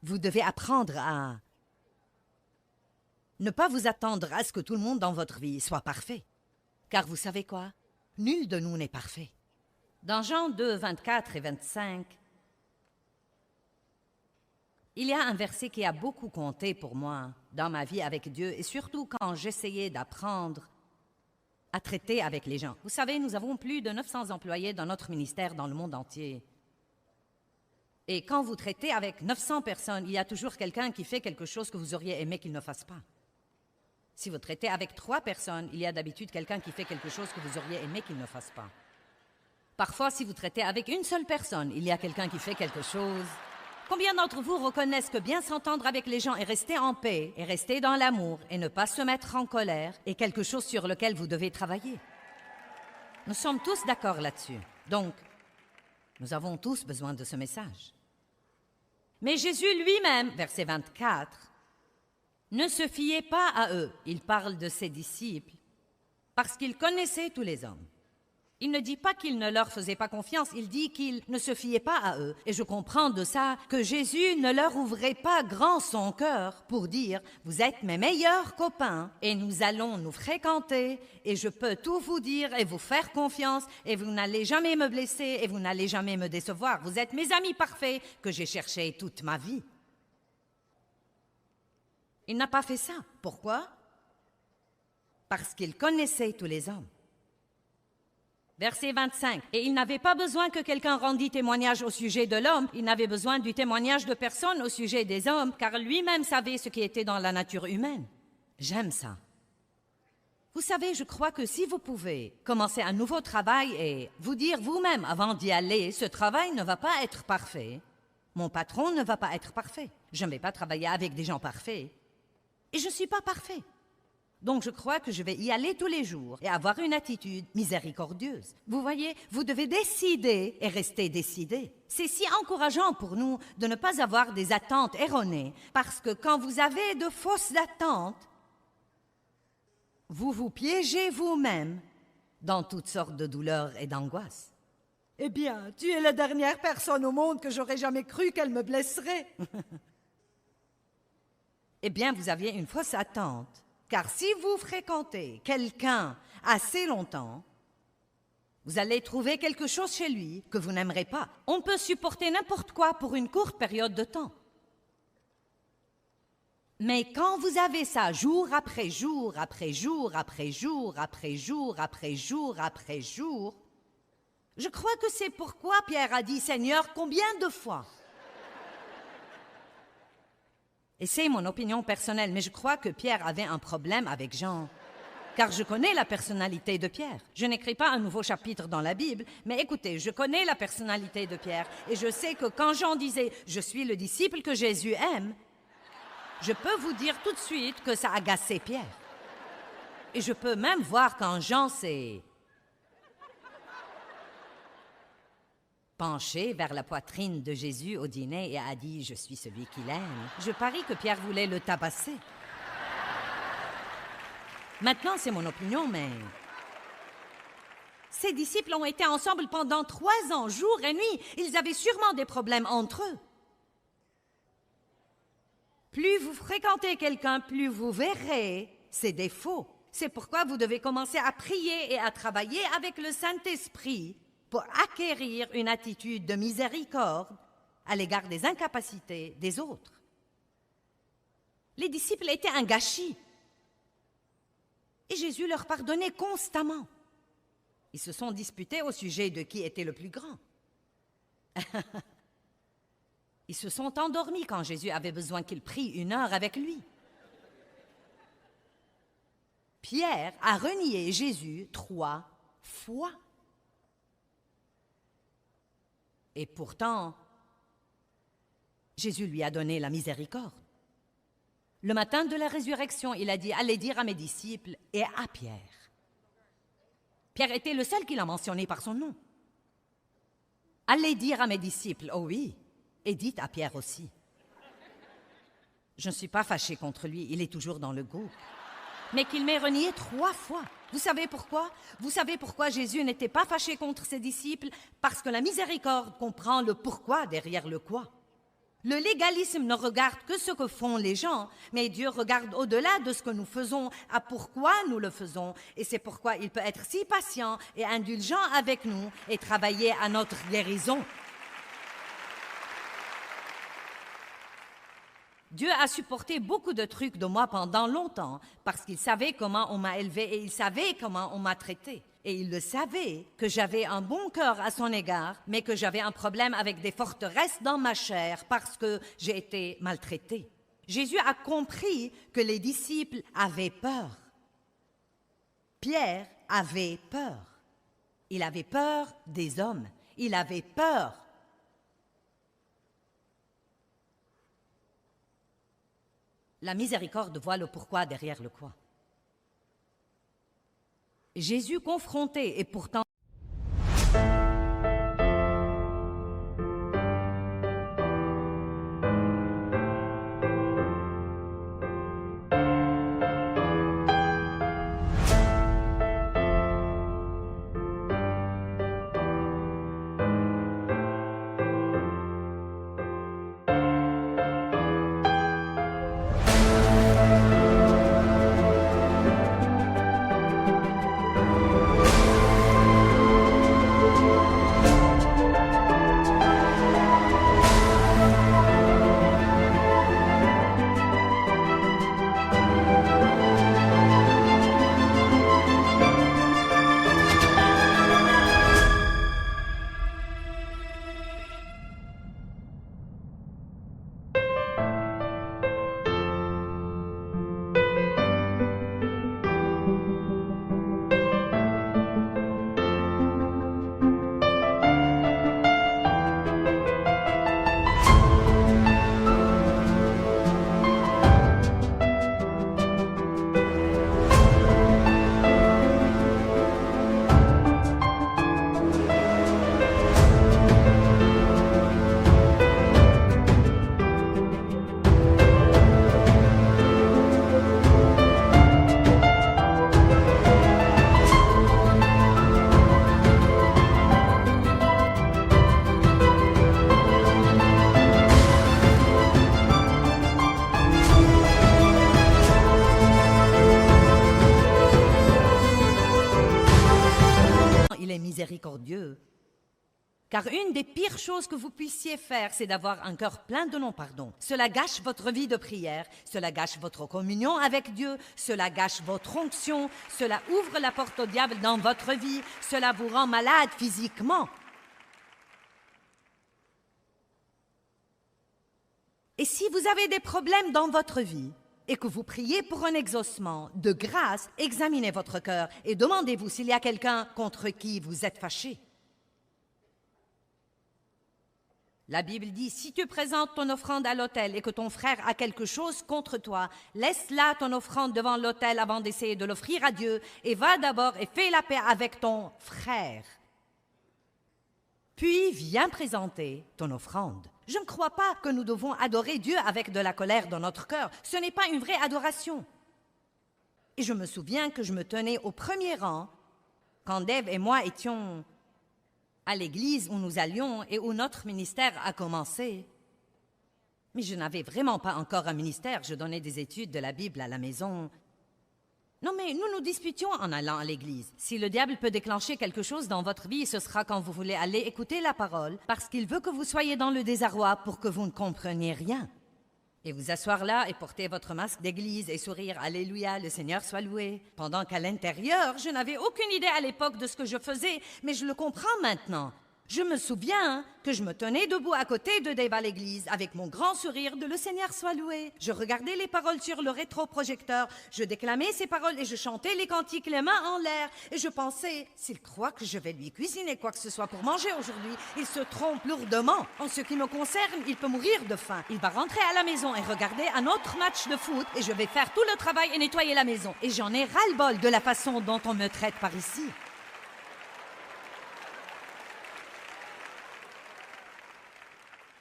Vous devez apprendre à ne pas vous attendre à ce que tout le monde dans votre vie soit parfait. Car vous savez quoi? Nul de nous n'est parfait. Dans Jean 2, 24 et 25, il y a un verset qui a beaucoup compté pour moi dans ma vie avec Dieu et surtout quand j'essayais d'apprendre à traiter avec les gens. Vous savez, nous avons plus de 900 employés dans notre ministère dans le monde entier. Et quand vous traitez avec 900 personnes, il y a toujours quelqu'un qui fait quelque chose que vous auriez aimé qu'il ne fasse pas. Si vous traitez avec 3 personnes, il y a d'habitude quelqu'un qui fait quelque chose que vous auriez aimé qu'il ne fasse pas. Parfois, si vous traitez avec une seule personne, il y a quelqu'un qui fait quelque chose. Combien d'entre vous reconnaissent que bien s'entendre avec les gens et rester en paix, et rester dans l'amour, et ne pas se mettre en colère, est quelque chose sur lequel vous devez travailler? Nous sommes tous d'accord là-dessus. Donc, nous avons tous besoin de ce message. Mais Jésus lui-même, verset 24, ne se fiait pas à eux. Il parle de ses disciples parce qu'il connaissait tous les hommes. Il ne dit pas qu'il ne leur faisait pas confiance, il dit qu'il ne se fiait pas à eux. Et je comprends de ça que Jésus ne leur ouvrait pas grand son cœur pour dire « Vous êtes mes meilleurs copains et nous allons nous fréquenter et je peux tout vous dire et vous faire confiance et vous n'allez jamais me blesser et vous n'allez jamais me décevoir. Vous êtes mes amis parfaits que j'ai cherchés toute ma vie. » Il n'a pas fait ça. Pourquoi? Parce qu'il connaissait tous les hommes. Verset 25. Et il n'avait pas besoin que quelqu'un rendît témoignage au sujet de l'homme, il n'avait besoin du témoignage de personne au sujet des hommes, car lui-même savait ce qui était dans la nature humaine. J'aime ça. Vous savez, je crois que si vous pouvez commencer un nouveau travail et vous dire vous-même avant d'y aller, ce travail ne va pas être parfait, mon patron ne va pas être parfait, je ne vais pas travailler avec des gens parfaits, et je ne suis pas parfait. Donc, je crois que je vais y aller tous les jours et avoir une attitude miséricordieuse. Vous voyez, vous devez décider et rester décidé. C'est si encourageant pour nous de ne pas avoir des attentes erronées, parce que quand vous avez de fausses attentes, vous vous piégez vous-même dans toutes sortes de douleurs et d'angoisses. Eh bien, tu es la dernière personne au monde que j'aurais jamais cru qu'elle me blesserait. Eh bien, vous aviez une fausse attente. Car si vous fréquentez quelqu'un assez longtemps, vous allez trouver quelque chose chez lui que vous n'aimerez pas. On peut supporter n'importe quoi pour une courte période de temps. Mais quand vous avez ça jour après jour, après jour, après jour, après jour, après jour, après jour, je crois que c'est pourquoi Pierre a dit « Seigneur, combien de fois ?» Et c'est mon opinion personnelle, mais je crois que Pierre avait un problème avec Jean. Car je connais la personnalité de Pierre. Je n'écris pas un nouveau chapitre dans la Bible, mais écoutez, je connais la personnalité de Pierre. Et je sais que quand Jean disait « Je suis le disciple que Jésus aime », je peux vous dire tout de suite que ça agaçait Pierre. Et je peux même voir quand Jean s'est penché vers la poitrine de Jésus au dîner et a dit « Je suis celui qu'il aime ». Je parie que Pierre voulait le tabasser. Maintenant, c'est mon opinion, mais ses disciples ont été ensemble pendant 3 ans, jour et nuit. Ils avaient sûrement des problèmes entre eux. Plus vous fréquentez quelqu'un, plus vous verrez ses défauts. C'est pourquoi vous devez commencer à prier et à travailler avec le Saint-Esprit pour acquérir une attitude de miséricorde à l'égard des incapacités des autres. Les disciples étaient un gâchis. Et Jésus leur pardonnait constamment. Ils se sont disputés au sujet de qui était le plus grand. Ils se sont endormis quand Jésus avait besoin qu'il prie 1 heure avec lui. Pierre a renié Jésus 3 fois. Et pourtant, Jésus lui a donné la miséricorde. Le matin de la résurrection, il a dit « Allez dire à mes disciples et à Pierre ». Pierre était le seul qui l'a mentionné par son nom. « Allez dire à mes disciples ». Oh oui, et dites à Pierre aussi. Je ne suis pas fâchée contre lui, il est toujours dans le groupe. Mais qu'il m'ait renié 3 fois. Vous savez pourquoi? Vous savez pourquoi Jésus n'était pas fâché contre ses disciples? Parce que la miséricorde comprend le pourquoi derrière le quoi. Le légalisme ne regarde que ce que font les gens, mais Dieu regarde au-delà de ce que nous faisons, à pourquoi nous le faisons. Et c'est pourquoi il peut être si patient et indulgent avec nous et travailler à notre guérison. Dieu a supporté beaucoup de trucs de moi pendant longtemps parce qu'il savait comment on m'a élevé et il savait comment on m'a traité. Et il le savait que j'avais un bon cœur à son égard, mais que j'avais un problème avec des forteresses dans ma chair parce que j'ai été maltraitée. Jésus a compris que les disciples avaient peur. Pierre avait peur. Il avait peur des hommes. Il avait peur. La miséricorde voit le pourquoi derrière le quoi. Jésus confronté et pourtant Car une des pires choses que vous puissiez faire, c'est d'avoir un cœur plein de non-pardon. Cela gâche votre vie de prière, cela gâche votre communion avec Dieu, cela gâche votre onction, cela ouvre la porte au diable dans votre vie, cela vous rend malade physiquement. Et si vous avez des problèmes dans votre vie et que vous priez pour un exaucement, de grâce, examinez votre cœur et demandez-vous s'il y a quelqu'un contre qui vous êtes fâché. La Bible dit, si tu présentes ton offrande à l'autel et que ton frère a quelque chose contre toi, laisse là ton offrande devant l'autel avant d'essayer de l'offrir à Dieu et va d'abord et fais la paix avec ton frère. Puis viens présenter ton offrande. Je ne crois pas que nous devons adorer Dieu avec de la colère dans notre cœur. Ce n'est pas une vraie adoration. Et je me souviens que je me tenais au premier rang quand Dave et moi étions à l'église où nous allions et où notre ministère a commencé. Mais je n'avais vraiment pas encore un ministère. Je donnais des études de la Bible à la maison. Non, mais nous nous disputions en allant à l'église. Si le diable peut déclencher quelque chose dans votre vie, ce sera quand vous voulez aller écouter la parole, parce qu'il veut que vous soyez dans le désarroi pour que vous ne compreniez rien. Et vous asseoir là et porter votre masque d'église et sourire « Alléluia, le Seigneur soit loué », pendant qu'à l'intérieur, je n'avais aucune idée à l'époque de ce que je faisais, mais je le comprends maintenant. Je me souviens que je me tenais debout à côté de Dave à l'église avec mon grand sourire de « Le Seigneur soit loué ». Je regardais les paroles sur le rétroprojecteur, je déclamais ces paroles et je chantais les cantiques les mains en l'air. Et je pensais, s'il croit que je vais lui cuisiner quoi que ce soit pour manger aujourd'hui, il se trompe lourdement. En ce qui me concerne, il peut mourir de faim. Il va rentrer à la maison et regarder un autre match de foot et je vais faire tout le travail et nettoyer la maison. Et j'en ai ras-le-bol de la façon dont on me traite par ici.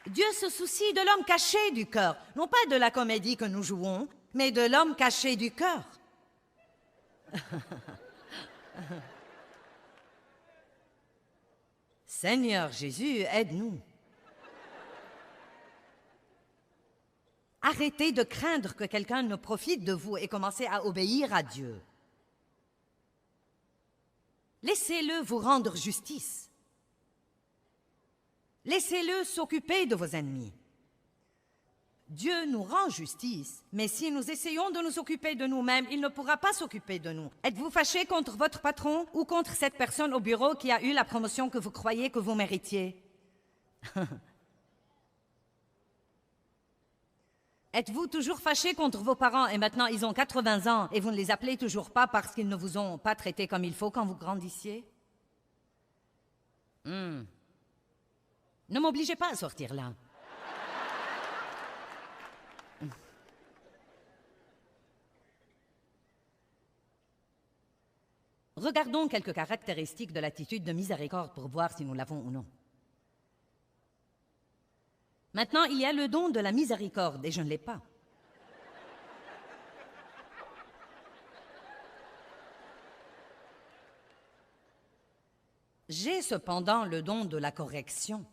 Dieu se soucie de l'homme caché du cœur, non pas de la comédie que nous jouons, mais de l'homme caché du cœur. Seigneur Jésus, aide-nous. Arrêtez de craindre que quelqu'un ne profite de vous et commencez à obéir à Dieu. Laissez-le vous rendre justice. Laissez-le s'occuper de vos ennemis. Dieu nous rend justice, mais si nous essayons de nous occuper de nous-mêmes, il ne pourra pas s'occuper de nous. Êtes-vous fâché contre votre patron ou contre cette personne au bureau qui a eu la promotion que vous croyez que vous méritiez? Êtes-vous toujours fâché contre vos parents et maintenant ils ont 80 ans et vous ne les appelez toujours pas parce qu'ils ne vous ont pas traité comme il faut quand vous grandissiez? Ne m'obligez pas à sortir là. Regardons quelques caractéristiques de l'attitude de miséricorde pour voir si nous l'avons ou non. Maintenant, il y a le don de la miséricorde et je ne l'ai pas. J'ai cependant le don de la correction.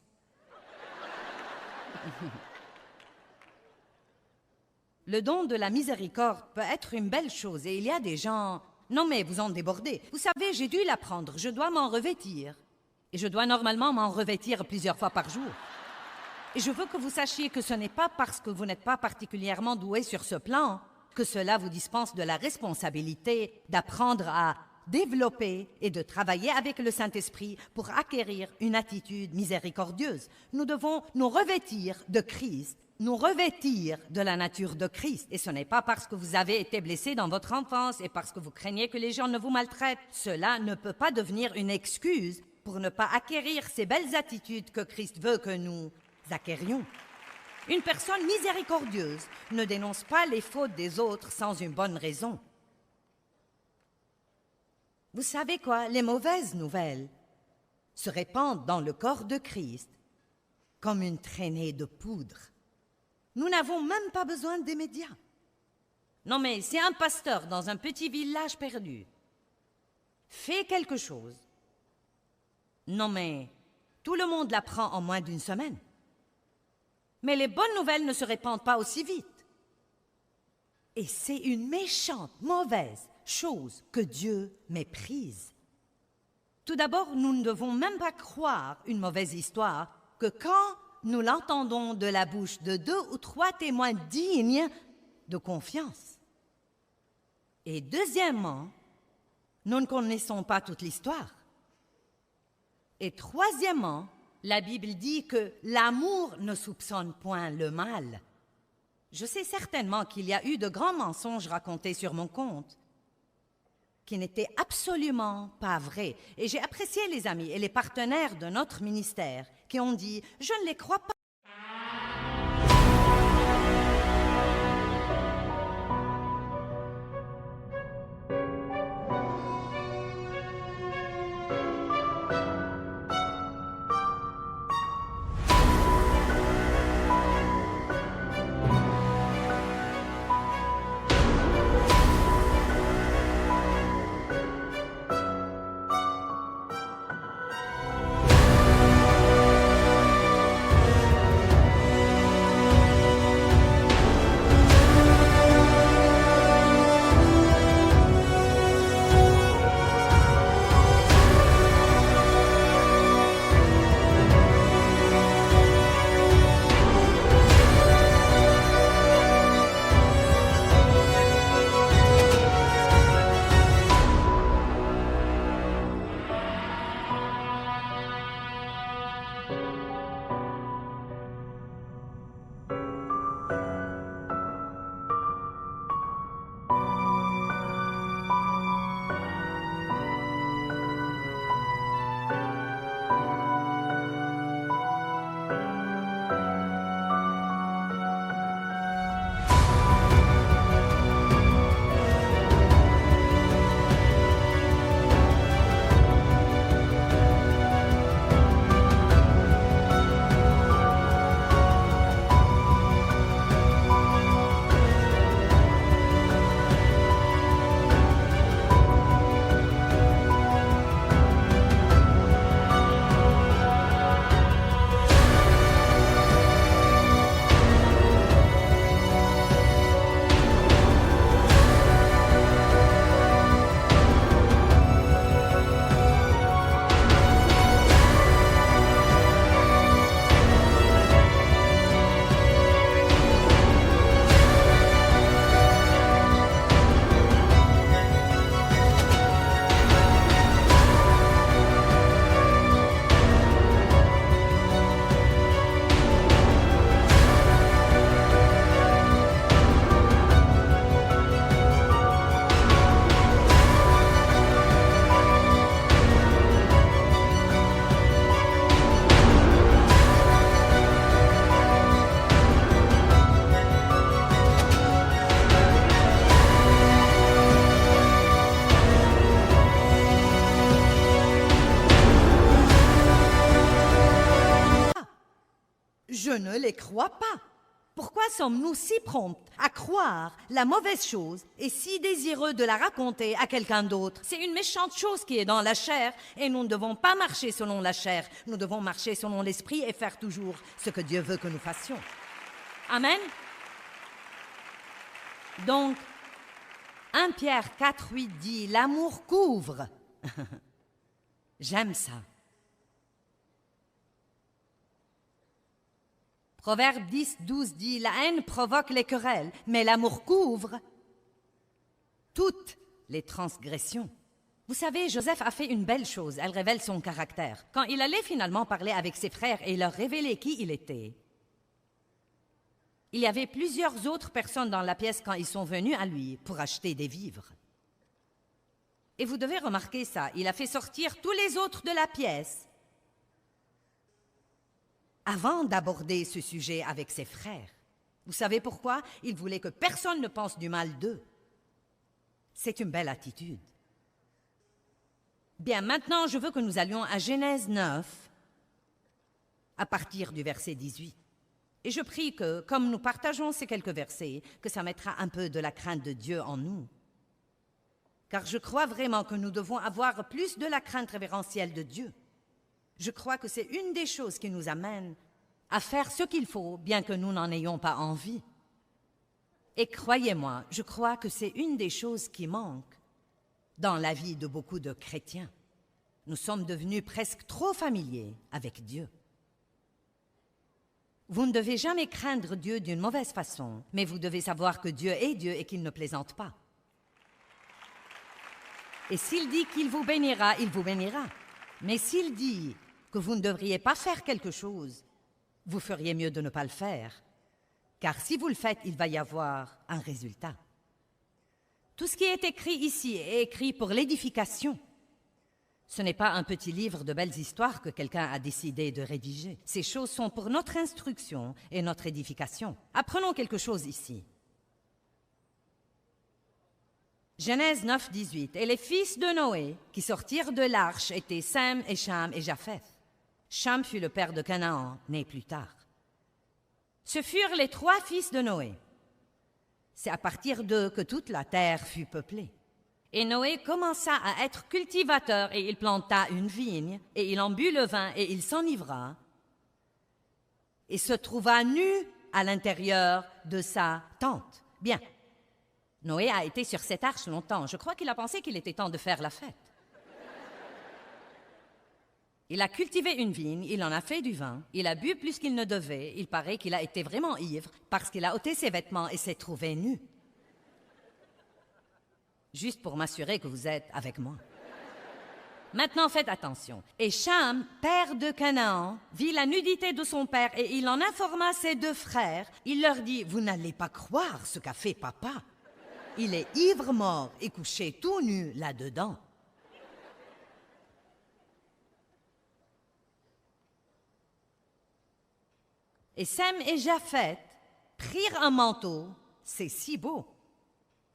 Le don de la miséricorde peut être une belle chose et il y a des gens... Non mais vous en débordez. Vous savez, j'ai dû l'apprendre, je dois m'en revêtir. Et je dois normalement m'en revêtir plusieurs fois par jour. Et je veux que vous sachiez que ce n'est pas parce que vous n'êtes pas particulièrement doué sur ce plan que cela vous dispense de la responsabilité d'apprendre à développer et de travailler avec le Saint-Esprit pour acquérir une attitude miséricordieuse. Nous devons nous revêtir de Christ, nous revêtir de la nature de Christ. Et ce n'est pas parce que vous avez été blessé dans votre enfance et parce que vous craignez que les gens ne vous maltraitent. Cela ne peut pas devenir une excuse pour ne pas acquérir ces belles attitudes que Christ veut que nous acquérions. Une personne miséricordieuse ne dénonce pas les fautes des autres sans une bonne raison. Vous savez quoi? Les mauvaises nouvelles se répandent dans le corps de Christ comme une traînée de poudre. Nous n'avons même pas besoin des médias. Non mais si un pasteur dans un petit village perdu fait quelque chose, non mais tout le monde l'apprend en moins d'une semaine. Mais les bonnes nouvelles ne se répandent pas aussi vite. Et c'est une méchante, mauvaise chose que Dieu méprise. Tout d'abord, nous ne devons même pas croire une mauvaise histoire que quand nous l'entendons de la bouche de 2 ou 3 témoins dignes de confiance. Et deuxièmement, nous ne connaissons pas toute l'histoire. Et troisièmement, la Bible dit que l'amour ne soupçonne point le mal. Je sais certainement qu'il y a eu de grands mensonges racontés sur mon compte, qui n'étaient absolument pas vrais. Et j'ai apprécié les amis et les partenaires de notre ministère qui ont dit « Je ne les crois pas ». Je ne les crois pas. Pourquoi sommes-nous si prompts à croire la mauvaise chose et si désireux de la raconter à quelqu'un d'autre? C'est une méchante chose qui est dans la chair et nous ne devons pas marcher selon la chair. Nous devons marcher selon l'esprit et faire toujours ce que Dieu veut que nous fassions. Amen. Donc, 1 Pierre 4:8 dit « L'amour couvre ». J'aime ça. Proverbe 10:12 dit « La haine provoque les querelles, mais l'amour couvre toutes les transgressions. » Vous savez, Joseph a fait une belle chose, elle révèle son caractère. Quand il allait finalement parler avec ses frères et leur révéler qui il était, il y avait plusieurs autres personnes dans la pièce quand ils sont venus à lui pour acheter des vivres. Et vous devez remarquer ça, il a fait sortir tous les autres de la pièce avant d'aborder ce sujet avec ses frères. Vous savez pourquoi? Il voulait que personne ne pense du mal d'eux. C'est une belle attitude. Bien, maintenant, je veux que nous allions à Genèse 9, à partir du verset 18. Et je prie que, comme nous partageons ces quelques versets, que ça mettra un peu de la crainte de Dieu en nous. Car je crois vraiment que nous devons avoir plus de la crainte révérentielle de Dieu. Je crois que c'est une des choses qui nous amène à faire ce qu'il faut, bien que nous n'en ayons pas envie. Et croyez-moi, je crois que c'est une des choses qui manque dans la vie de beaucoup de chrétiens. Nous sommes devenus presque trop familiers avec Dieu. Vous ne devez jamais craindre Dieu d'une mauvaise façon, mais vous devez savoir que Dieu est Dieu et qu'il ne plaisante pas. Et s'il dit qu'il vous bénira, il vous bénira. Mais s'il dit que vous ne devriez pas faire quelque chose, vous feriez mieux de ne pas le faire. Car si vous le faites, il va y avoir un résultat. Tout ce qui est écrit ici est écrit pour l'édification. Ce n'est pas un petit livre de belles histoires que quelqu'un a décidé de rédiger. Ces choses sont pour notre instruction et notre édification. Apprenons quelque chose ici. Genèse 9, 18. Et les fils de Noé qui sortirent de l'arche étaient Sem et Cham et Japheth. Cham fut le père de Canaan, né plus tard. Ce furent les 3 fils de Noé. C'est à partir d'eux que toute la terre fut peuplée. Et Noé commença à être cultivateur, et il planta une vigne, et il en but le vin, et il s'enivra, et se trouva nu à l'intérieur de sa tente. Bien, Noé a été sur cette arche longtemps. Je crois qu'il a pensé qu'il était temps de faire la fête. Il a cultivé une vigne, il en a fait du vin, il a bu plus qu'il ne devait. Il paraît qu'il a été vraiment ivre, parce qu'il a ôté ses vêtements et s'est trouvé nu. Juste pour m'assurer que vous êtes avec moi. Maintenant, faites attention. Et Cham, père de Canaan, vit la nudité de son père et il en informa ses 2 frères. Il leur dit, « Vous n'allez pas croire ce qu'a fait papa. Il est ivre-mort et couché tout nu là-dedans. » Et Sem et Japheth prirent un manteau, c'est si beau,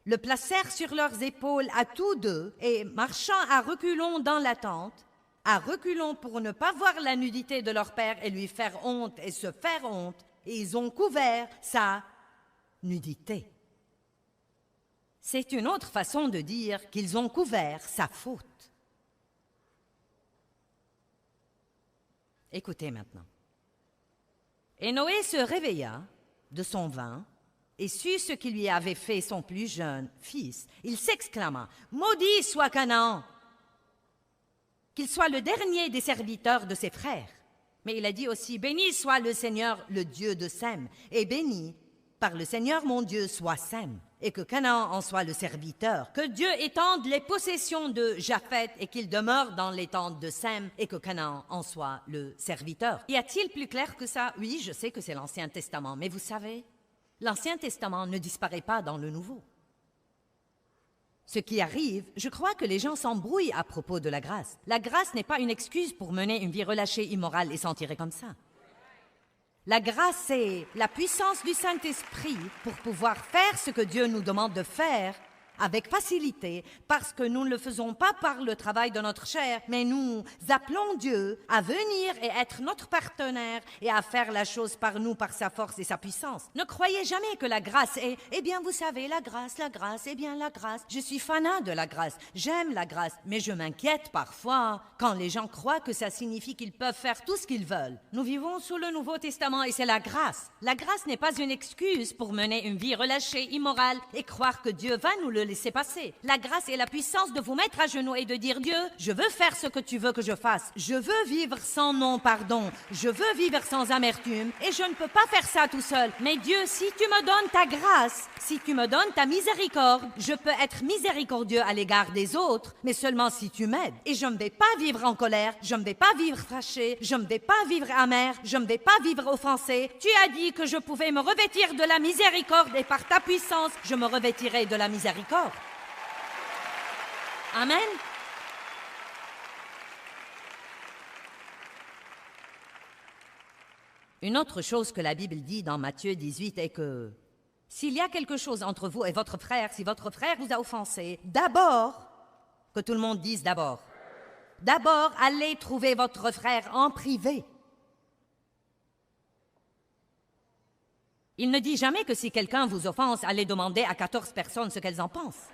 le placèrent sur leurs épaules à tous 2 et, marchant à reculons dans la tente, à reculons pour ne pas voir la nudité de leur père et lui faire honte et se faire honte, et ils ont couvert sa nudité. C'est une autre façon de dire qu'ils ont couvert sa faute. Écoutez maintenant. Et Noé se réveilla de son vin et sut ce qui lui avait fait son plus jeune fils. Il s'exclama, « Maudit soit Canaan, qu'il soit le dernier des serviteurs de ses frères. » Mais il a dit aussi, « Béni soit le Seigneur, le Dieu de Sem, et béni par le Seigneur mon Dieu soit Sem, et que Canaan en soit le serviteur. Que Dieu étende les possessions de Japheth et qu'il demeure dans les tentes de Sem, et que Canaan en soit le serviteur. » Y a-t-il plus clair que ça? Oui, je sais que c'est l'Ancien Testament, mais vous savez, l'Ancien Testament ne disparaît pas dans le Nouveau. Ce qui arrive, je crois que les gens s'embrouillent à propos de la grâce. La grâce n'est pas une excuse pour mener une vie relâchée, immorale et s'en tirer comme ça. La grâce, c'est la puissance du Saint-Esprit pour pouvoir faire ce que Dieu nous demande de faire avec facilité, parce que nous ne le faisons pas par le travail de notre chair, mais nous appelons Dieu à venir et être notre partenaire et à faire la chose par nous, par sa force et sa puissance. Ne croyez jamais que la grâce est, eh bien vous savez, la grâce, eh bien la grâce. Je suis fanat de la grâce, j'aime la grâce, mais je m'inquiète parfois quand les gens croient que ça signifie qu'ils peuvent faire tout ce qu'ils veulent. Nous vivons sous le Nouveau Testament et c'est la grâce. La grâce n'est pas une excuse pour mener une vie relâchée, immorale et croire que Dieu va nous le laisser passer. La grâce est la puissance de vous mettre à genoux et de dire, Dieu, je veux faire ce que tu veux que je fasse. Je veux vivre sans non-pardon. Je veux vivre sans amertume et je ne peux pas faire ça tout seul. Mais Dieu, si tu me donnes ta grâce, si tu me donnes ta miséricorde, je peux être miséricordieux à l'égard des autres, mais seulement si tu m'aides. Et je ne vais pas vivre en colère, je ne vais pas vivre fâché, je ne vais pas vivre amer, je ne vais pas vivre offensé. Tu as dit que je pouvais me revêtir de la miséricorde et par ta puissance, je me revêtirai de la miséricorde. Amen. Une autre chose que la Bible dit dans Matthieu 18 est que s'il y a quelque chose entre vous et votre frère, si votre frère vous a offensé, d'abord, que tout le monde dise d'abord, allez trouver votre frère en privé. Il ne dit jamais que si quelqu'un vous offense, allez demander à 14 personnes ce qu'elles en pensent.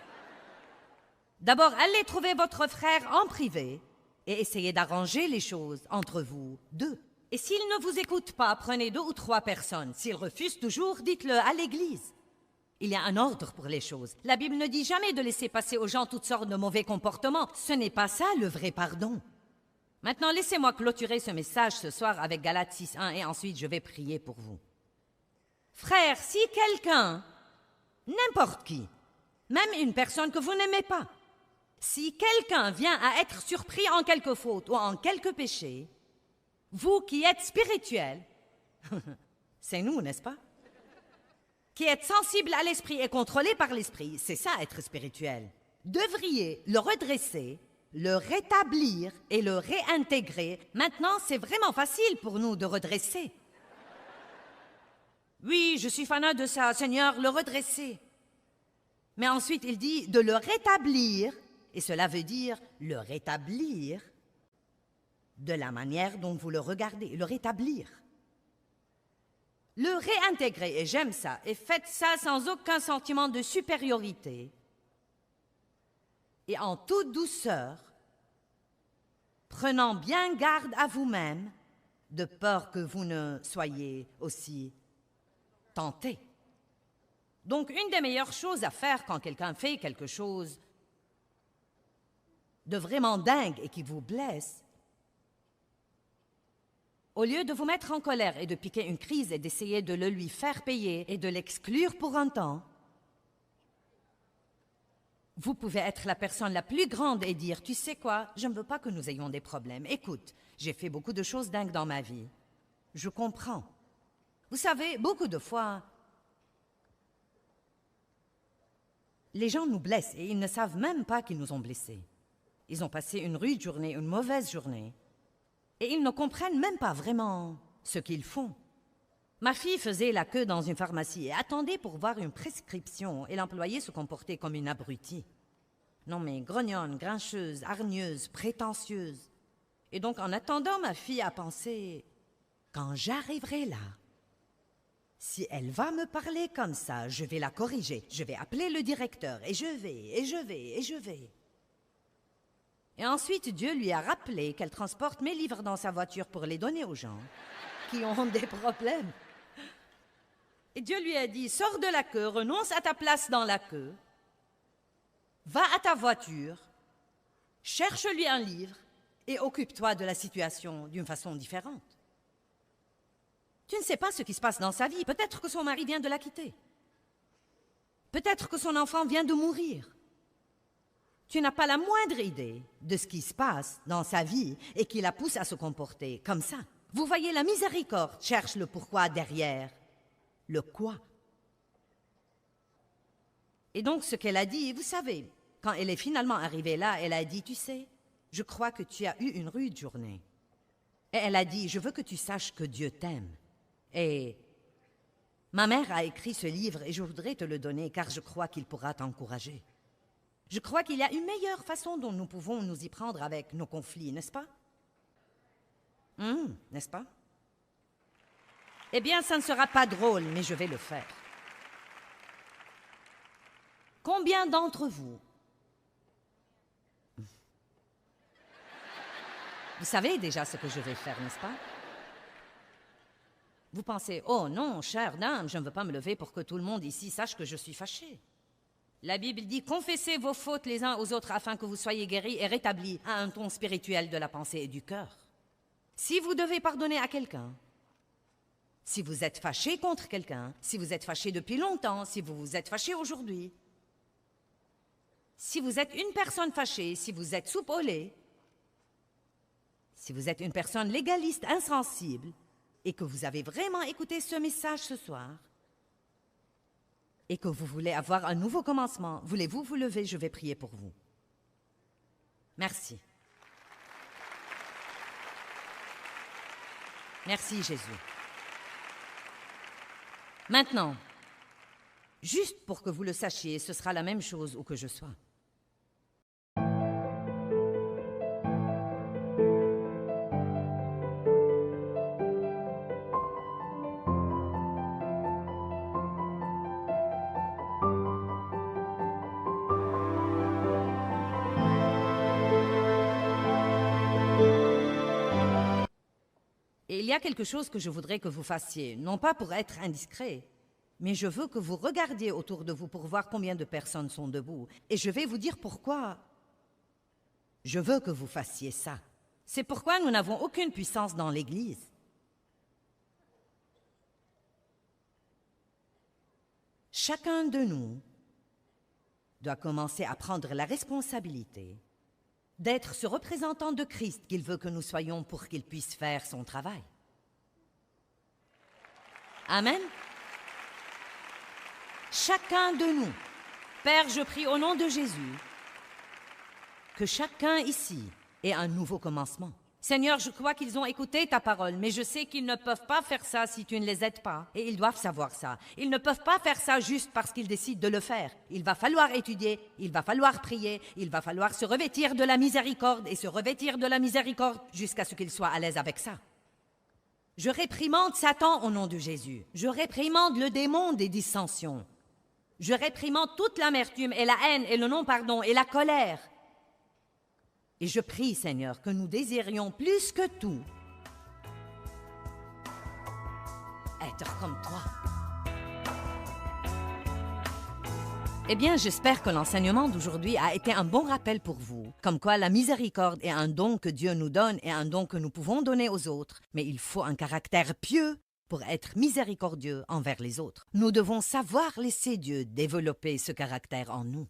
D'abord, allez trouver votre frère en privé et essayez d'arranger les choses entre vous 2. Et s'il ne vous écoute pas, prenez 2 ou 3 personnes. S'il refuse toujours, dites-le à l'église. Il y a un ordre pour les choses. La Bible ne dit jamais de laisser passer aux gens toutes sortes de mauvais comportements. Ce n'est pas ça le vrai pardon. Maintenant, laissez-moi clôturer ce message ce soir avec Galates 6.1 et ensuite je vais prier pour vous. Frères, si quelqu'un, n'importe qui, même une personne que vous n'aimez pas, si quelqu'un vient à être surpris en quelque faute ou en quelque péché, vous qui êtes spirituels, c'est nous, n'est-ce pas? Qui êtes sensibles à l'esprit et contrôlés par l'esprit, c'est ça être spirituel, devriez le redresser, le rétablir et le réintégrer. Maintenant, c'est vraiment facile pour nous de redresser. Oui, je suis fanat de ça, Seigneur, le redresser. Mais ensuite, il dit de le rétablir, et cela veut dire le rétablir de la manière dont vous le regardez, le rétablir. Le réintégrer, et j'aime ça, et faites ça sans aucun sentiment de supériorité, et en toute douceur, prenant bien garde à vous-même, de peur que vous ne soyez aussi tentés. Donc, une des meilleures choses à faire quand quelqu'un fait quelque chose de vraiment dingue et qui vous blesse, au lieu de vous mettre en colère et de piquer une crise et d'essayer de le lui faire payer et de l'exclure pour un temps, vous pouvez être la personne la plus grande et dire « Tu sais quoi, je ne veux pas que nous ayons des problèmes. Écoute, j'ai fait beaucoup de choses dingues dans ma vie. Je comprends. Vous savez, beaucoup de fois, les gens nous blessent et ils ne savent même pas qu'ils nous ont blessés. Ils ont passé une rude journée, une mauvaise journée, et ils ne comprennent même pas vraiment ce qu'ils font. Ma fille faisait la queue dans une pharmacie et attendait pour voir une prescription, et l'employé se comportait comme une abrutie. Non mais grognonne, grincheuse, hargneuse, prétentieuse. Et donc en attendant, ma fille a pensé, quand j'arriverai là, si elle va me parler comme ça, je vais la corriger, je vais appeler le directeur, et je vais. Et ensuite, Dieu lui a rappelé qu'elle transporte mes livres dans sa voiture pour les donner aux gens qui ont des problèmes. Et Dieu lui a dit, sors de la queue, renonce à ta place dans la queue, va à ta voiture, cherche-lui un livre et occupe-toi de la situation d'une façon différente. Tu ne sais pas ce qui se passe dans sa vie. Peut-être que son mari vient de la quitter. Peut-être que son enfant vient de mourir. Tu n'as pas la moindre idée de ce qui se passe dans sa vie et qui la pousse à se comporter comme ça. Vous voyez, la miséricorde cherche le pourquoi derrière le quoi. Et donc, ce qu'elle a dit, vous savez, quand elle est finalement arrivée là, elle a dit, tu sais, je crois que tu as eu une rude journée. Et elle a dit, je veux que tu saches que Dieu t'aime. Et ma mère a écrit ce livre et je voudrais te le donner car je crois qu'il pourra t'encourager. Je crois qu'il y a une meilleure façon dont nous pouvons nous y prendre avec nos conflits, n'est-ce pas? N'est-ce pas? Eh bien, ça ne sera pas drôle, mais je vais le faire. Combien d'entre vous... Vous savez déjà ce que je vais faire, n'est-ce pas? Vous pensez, oh non, chère dame, je ne veux pas me lever pour que tout le monde ici sache que je suis fâchée. La Bible dit, confessez vos fautes les uns aux autres afin que vous soyez guéris et rétablis à un ton spirituel de la pensée et du cœur. Si vous devez pardonner à quelqu'un, si vous êtes fâché contre quelqu'un, si vous êtes fâché depuis longtemps, si vous vous êtes fâché aujourd'hui, si vous êtes une personne fâchée, si vous êtes soupe au lait, si vous êtes une personne légaliste, insensible, et que vous avez vraiment écouté ce message ce soir, et que vous voulez avoir un nouveau commencement, voulez-vous vous lever? Je vais prier pour vous. Merci. Merci, Jésus. Maintenant, juste pour que vous le sachiez, ce sera la même chose où que je sois. Et il y a quelque chose que je voudrais que vous fassiez, non pas pour être indiscret, mais je veux que vous regardiez autour de vous pour voir combien de personnes sont debout. Et je vais vous dire pourquoi je veux que vous fassiez ça. C'est pourquoi nous n'avons aucune puissance dans l'Église. Chacun de nous doit commencer à prendre la responsabilité d'être ce représentant de Christ qu'il veut que nous soyons pour qu'il puisse faire son travail. Amen. Chacun de nous, Père, je prie au nom de Jésus, que chacun ici ait un nouveau commencement. Seigneur, je crois qu'ils ont écouté ta parole, mais je sais qu'ils ne peuvent pas faire ça si tu ne les aides pas. Et ils doivent savoir ça. Ils ne peuvent pas faire ça juste parce qu'ils décident de le faire. Il va falloir étudier, il va falloir prier, il va falloir se revêtir de la miséricorde et se revêtir de la miséricorde jusqu'à ce qu'ils soient à l'aise avec ça. Je réprimande Satan au nom de Jésus. Je réprimande le démon des dissensions. Je réprimande toute l'amertume et la haine et le non-pardon et la colère. Et je prie, Seigneur, que nous désirions plus que tout être comme toi. Eh bien, j'espère que l'enseignement d'aujourd'hui a été un bon rappel pour vous, comme quoi la miséricorde est un don que Dieu nous donne et un don que nous pouvons donner aux autres, mais il faut un caractère pieux pour être miséricordieux envers les autres. Nous devons savoir laisser Dieu développer ce caractère en nous.